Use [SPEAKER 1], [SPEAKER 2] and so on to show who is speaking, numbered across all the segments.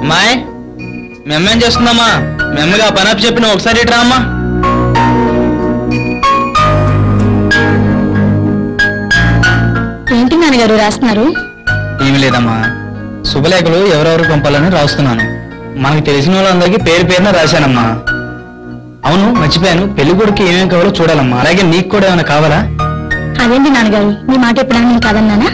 [SPEAKER 1] అమ్మాయి మీ అమ్మ ఏం చేస్తుందమ్మా? మీ అమ్మగా పని అప్పు చెప్పిన ఒకసారి ఇట్రా అమ్మా.
[SPEAKER 2] ఏంటి నాన్నగారు రాస్తున్నారు?
[SPEAKER 1] ఏమి లేదమ్మా, శుభలేఖలు ఎవరెవరు పంపాలని రాస్తున్నాను. మనకు తెలిసిన వాళ్ళందరికీ పేరు పేరున రాశానమ్మా. అవును మర్చిపోయాను, పెళ్లి కొడుకు ఏమేమి కావాలో చూడాలమ్మా. అలాగే నీకు కూడా ఏమైనా కావాలా?
[SPEAKER 2] అదేంటి నాన్నగారు, మీ మాట ఎప్పుడైనా నేను కాదన్నానా?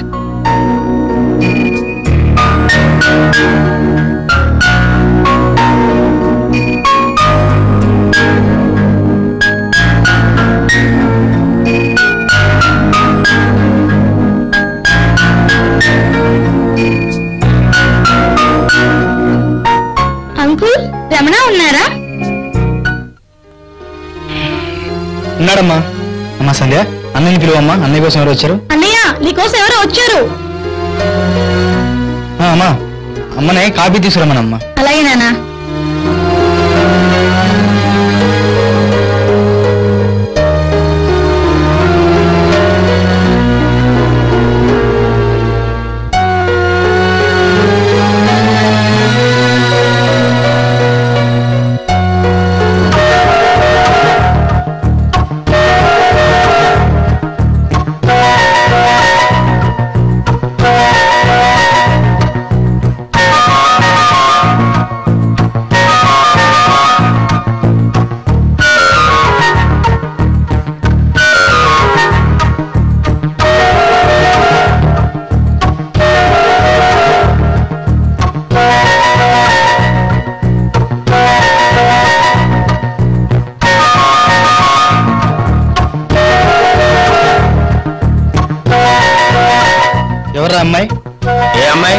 [SPEAKER 2] అంకుల్, రమణ ఉన్నారా?
[SPEAKER 1] ఉన్నాడమ్మా. అమ్మా సంధ్య, అన్నయ్యని పిలువమ్మా. అన్నయ్య కోసం ఎవరు వచ్చారు?
[SPEAKER 2] అన్నయ్య, నీకోసం ఎవరో వచ్చారు.
[SPEAKER 1] అమ్మా, అమ్మనే కాఫీ తీసుకురమ్మనమ్మా.
[SPEAKER 2] అలాగే నాన్న.
[SPEAKER 1] ఎవరా అమ్మాయి? ఏ అమ్మాయి?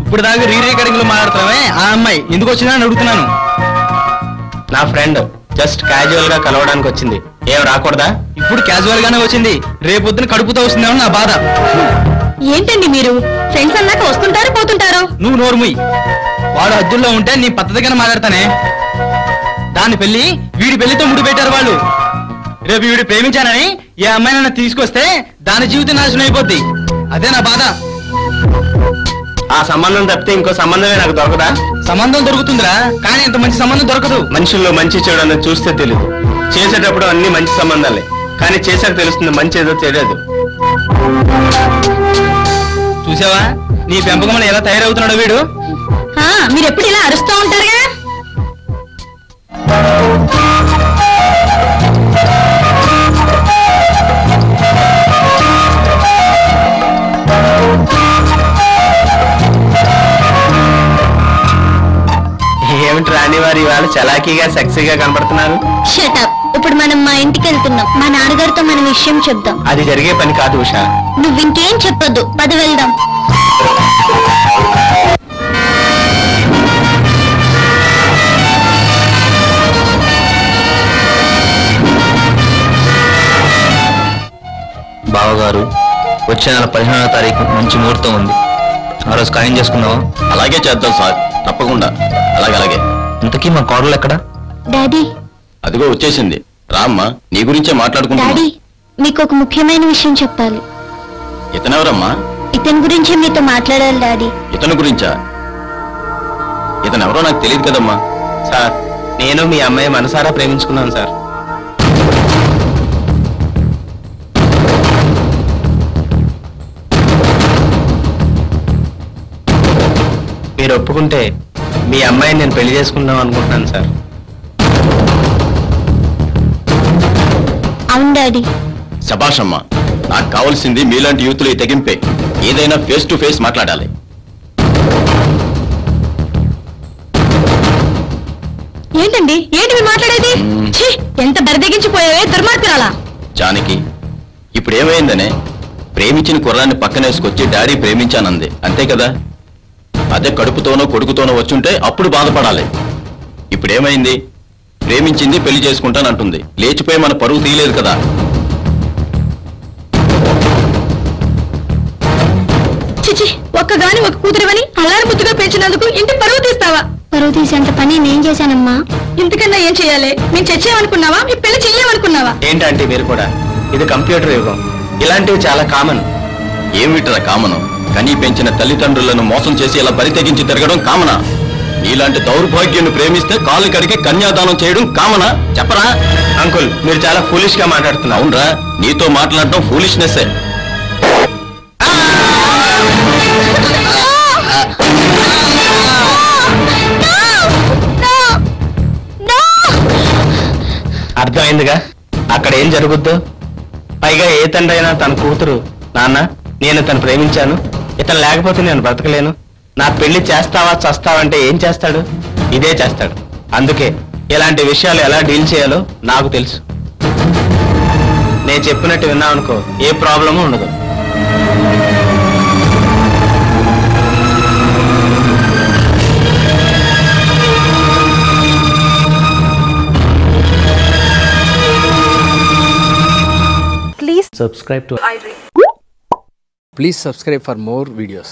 [SPEAKER 1] ఇప్పుడు దాకా రీరే కడింగ్లో మాట్లాడుతున్నామే, ఆ అమ్మాయి ఎందుకు వచ్చిందా అని అడుగుతున్నాను. నా ఫ్రెండ్, జస్ట్ క్యాజువల్ గా కలవడానికి వచ్చింది. ఏం రాకూడదా? ఇప్పుడు క్యాజువల్ గానే వచ్చింది, రేపొద్దున కడుపుతో వస్తుందేమో నా బాధ.
[SPEAKER 2] ఏంటండి మీరు? ఫ్రెండ్స్ అన్నాక వస్తుంటారు పోతుంటారు.
[SPEAKER 1] నువ్వు నోరుముయ్. వాడు హద్దుల్లో ఉంటే నీ పద్ధతిగానే మాట్లాడతానే. దాని పెళ్లి వీడి పెళ్లితో ముడిపెట్టారు వాళ్ళు. రేపు వీడు ప్రేమించానని ఏ అమ్మాయినైనా తీసుకొస్తే దాని జీవితం నాశనం అయిపోద్ది. అదే నా బాధ. ఆ సంబంధం తప్పితే ఇంకో సంబంధమే నాకు దొరకదా? సంబంధం దొరుకుతుందిరా, కానీ ఇంత మంచి సంబంధం దొరకదు. మనుషుల్లో మంచి చెడు అన్నది చూస్తే తెలియదు. చేసేటప్పుడు అన్ని మంచి సంబంధాలే, కానీ చేశాక తెలుస్తుంది మంచి ఏదో తెలియదు. చూసావా నీ పెంపకం ఎలా తయారవుతున్నాడో వీడు.
[SPEAKER 2] మీరు ఎప్పుడు ఇలా అరుస్తూ ఉంటారుగా.
[SPEAKER 1] ఏమిటి రాని వారు ఇవాళ చలాకీగా సెక్సీగా కనబడుతున్నారు?
[SPEAKER 2] షటప్. ఇప్పుడు మనం మా ఇంటికి వెళ్తున్నాం. మా నాన్నగారితో మన విషయం చెప్దాం.
[SPEAKER 1] అది జరిగే పని కాదు ఉషా.
[SPEAKER 2] నువ్వు ఇంకేం చెప్పొద్దు, పద వెళ్దాం.
[SPEAKER 1] బావగారు, వచ్చే నెల 15వ తారీఖు మంచి ముహూర్తం ఉంది. ఆ రోజు ఖాయం చేసుకున్నావా? అలాగే చేద్దాం సార్, తప్పకుండా. అలాగే. ఇంతకీ మా కోడలు ఎక్కడ?
[SPEAKER 2] డాడీ.
[SPEAKER 1] అదిగో వచ్చేసింది. రామ్మా, నీ గురించే మాట్లాడుకుంటా.
[SPEAKER 2] డాడీ, మీకు ఒక ముఖ్యమైన విషయం చెప్పాలి.
[SPEAKER 1] ఇతనెవరమ్మా?
[SPEAKER 2] ఇతని గురించే మీతో మాట్లాడాలి డాడీ.
[SPEAKER 1] ఇతని గురించా? ఇతనెవరో నాకు తెలియదు కదమ్మా. సార్, నేను మీ అమ్మాయి మనసారా ప్రేమించుకున్నాను సార్. మీరు ఒప్పుకుంటే మీ అమ్మాయిని నేను పెళ్లి చేసుకుందాం అనుకుంటున్నాను సార్.
[SPEAKER 2] అవును డాడీ.
[SPEAKER 1] శభాష్ అమ్మా, నాకు కావాల్సింది మీలాంటి యూత్లు ఈ తెగింపే. ఏదైనా ఫేస్ టు ఫేస్ మాట్లాడాలి.
[SPEAKER 2] ఏంటండి, ఏంటి మీరు మాట్లాడేది? ఎంత బరిదెగించిపోయావే దుర్మార్గురాలా.
[SPEAKER 1] జానకి, ఇప్పుడు ఏమైందనే? ప్రేమించిన కుర్రాన్ని పక్కనేసుకొచ్చి డాడీ ప్రేమించానంది, అంతే కదా? అదే కడుపుతోనో కొడుకుతోనో వచ్చుంటే అప్పుడు బాధపడాలి. ఇప్పుడేమైంది? ప్రేమించింది, పెళ్లి చేసుకుంటానంటుంది. లేచిపోయి మన పరువు తీయలేదు కదా.
[SPEAKER 2] చిచి ఒక్కగాని ఒక కూతురువని అల్లారి ముద్దుగా పెంచినందుకు ఇంటి పరువు తీస్తావా? పరువు తీసేంత పని నేను చేశానమ్మా. ఇంతకన్నా ఏం చేయాలి? మేము చచ్చేయమనుకున్నావా? మీ పెళ్లి చెయ్యమనుకున్నావా?
[SPEAKER 1] ఏంటంటే మీరు కూడా, ఇది కంప్యూటర్ యుగం, ఇలాంటివి చాలా కామన్.
[SPEAKER 3] ఏమిట్రా కామను? కనీ పెంచిన తల్లిదండ్రులను మోసం చేసి ఇలా బరి తెగించి తిరగడం కామనా? నీలాంటి దౌర్భాగ్యాన్ని ప్రేమిస్తే కాళ్ళు కడిగి కన్యాదానం చేయడం కామనా? చెప్పరా?
[SPEAKER 1] అంకుల్, మీరు చాలా ఫూలిష్ గా మాట్లాడుతున్నారు.
[SPEAKER 3] అవునరా, నీతో మాట్లాడటం ఫూలిష్నెస్.
[SPEAKER 1] అర్థమైందిగా అక్కడ ఏం జరుగుద్దో. పైగా ఏ తండ్రి అయినా తన కూతురు, నాన్న నేను తను ప్రేమించాను, ఇతను లేకపోతే నేను బ్రతకలేను, నా పెళ్లి చేస్తావా చస్తావంటే ఏం చేస్తాడు? ఇదే చేస్తాడు. అందుకే ఇలాంటి విషయాలు ఎలా డీల్ చేయాలో నాకు తెలుసు. నేను చెప్పినట్టు విన్నావనుకో, ఏ ప్రాబ్లము ఉండదు.
[SPEAKER 4] Subscribe to Please subscribe for more videos.